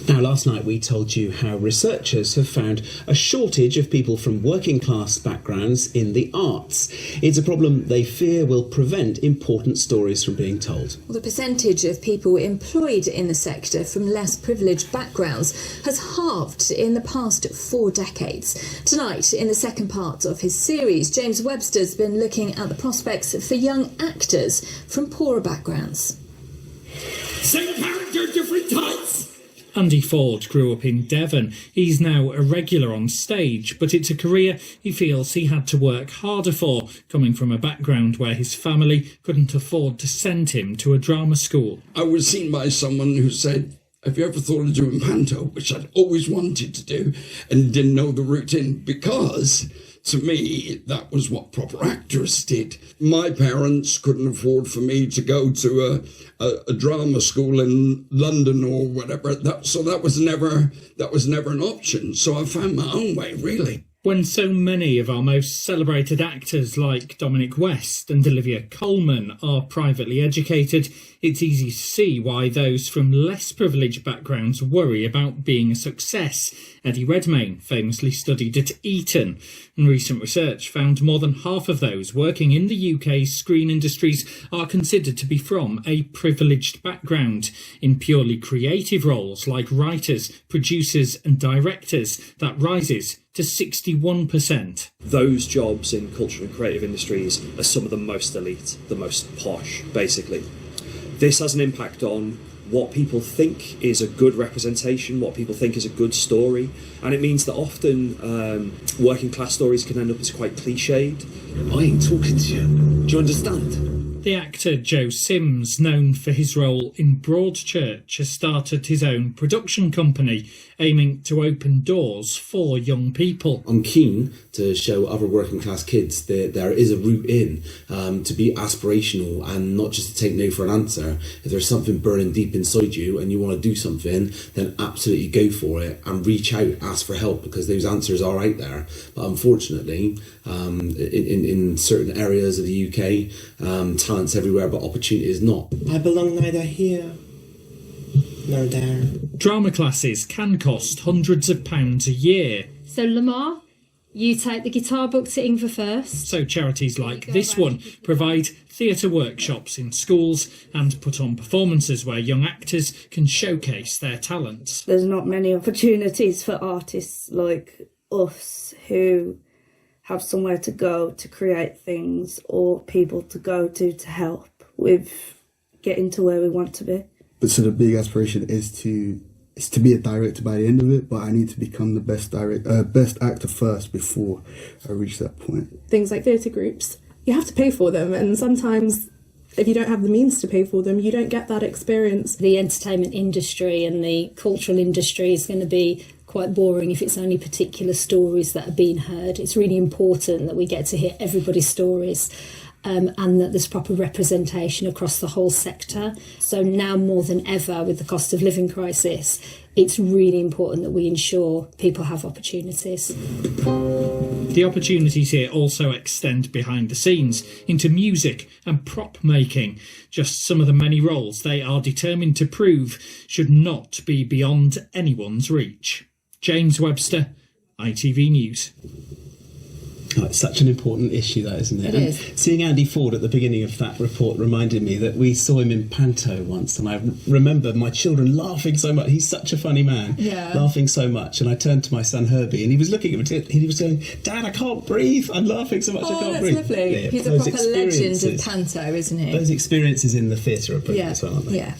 Now, last night we told you how researchers have found a shortage of people from working class backgrounds in the arts. It's a problem they fear will prevent important stories from being told. Well, the percentage of people employed in the sector from less privileged backgrounds has halved in the past 4 decades. Tonight, in the second part of his series, James Webster's been looking at the prospects for young actors from poorer backgrounds. Same character, different types. Andy Ford grew up in Devon. He's now a regular on stage, but it's a career he feels he had to work harder for, coming from a background where his family couldn't afford to send him to a drama school. I was seen by someone who said, "Have you ever thought of doing panto?" Which I'd always wanted to do and didn't know the route in, because to me, that was what proper actors did. My parents couldn't afford for me to go to a drama school in London or whatever. So that was never an option. So I found my own way, really. When so many of our most celebrated actors like Dominic West and Olivia Colman are privately educated, it's easy to see why those from less privileged backgrounds worry about being a success. Eddie Redmayne famously studied at Eton, and recent research found more than half of those working in the UK's screen industries are considered to be from a privileged background. In purely creative roles like writers, producers and directors, that rises to 61%. Those jobs in cultural and creative industries are some of the most elite, the most posh, basically. This has an impact on what people think is a good representation, what people think is a good story, and it means that often working class stories can end up as quite cliched. I ain't talking to you. Do you understand? The actor Joe Sims, known for his role in Broadchurch, has started his own production company aiming to open doors for young people. I'm keen to show other working class kids that there is a route in, to be aspirational and not just to take no for an answer. If there's something burning deep inside you and you want to do something, then absolutely go for it and reach out, ask for help, because those answers are out there. But unfortunately, in certain areas of the UK, talent's everywhere, but opportunity is not. I belong neither here nor there. Drama classes can cost hundreds of pounds a year. So Lamar, you take the guitar book to Ingvar first. So charities like this one provide theatre workshops in schools and put on performances where young actors can showcase their talents. There's not many opportunities for artists like us who have somewhere to go to create things, or people to go to help with getting to where we want to be. But so the big aspiration is to be a director by the end of it, but I need to become the best actor first before I reach that point. Things like theatre groups, you have to pay for them, and sometimes if you don't have the means to pay for them, you don't get that experience. The entertainment industry and the cultural industry is going to be quite boring if it's only particular stories that are being heard. It's really important that we get to hear everybody's stories, and that there's proper representation across the whole sector. So now more than ever, with the cost of living crisis, it's really important that we ensure people have opportunities. The opportunities here also extend behind the scenes into music and prop making, just some of the many roles they are determined to prove should not be beyond anyone's reach. James Webster, ITV News. Oh, it's such an important issue, that, isn't it? It is. Seeing Andy Ford at the beginning of that report reminded me that we saw him in Panto once, and I remember my children laughing so much. He's such a funny man, laughing so much. And I turned to my son Herbie, and he was looking at me, and he was going, "Dad, I can't breathe. I'm laughing so much, I can't breathe." Lovely. Yeah, He's a proper legend of Panto, isn't he? Those experiences in the theatre are brilliant as well, aren't they? Yeah.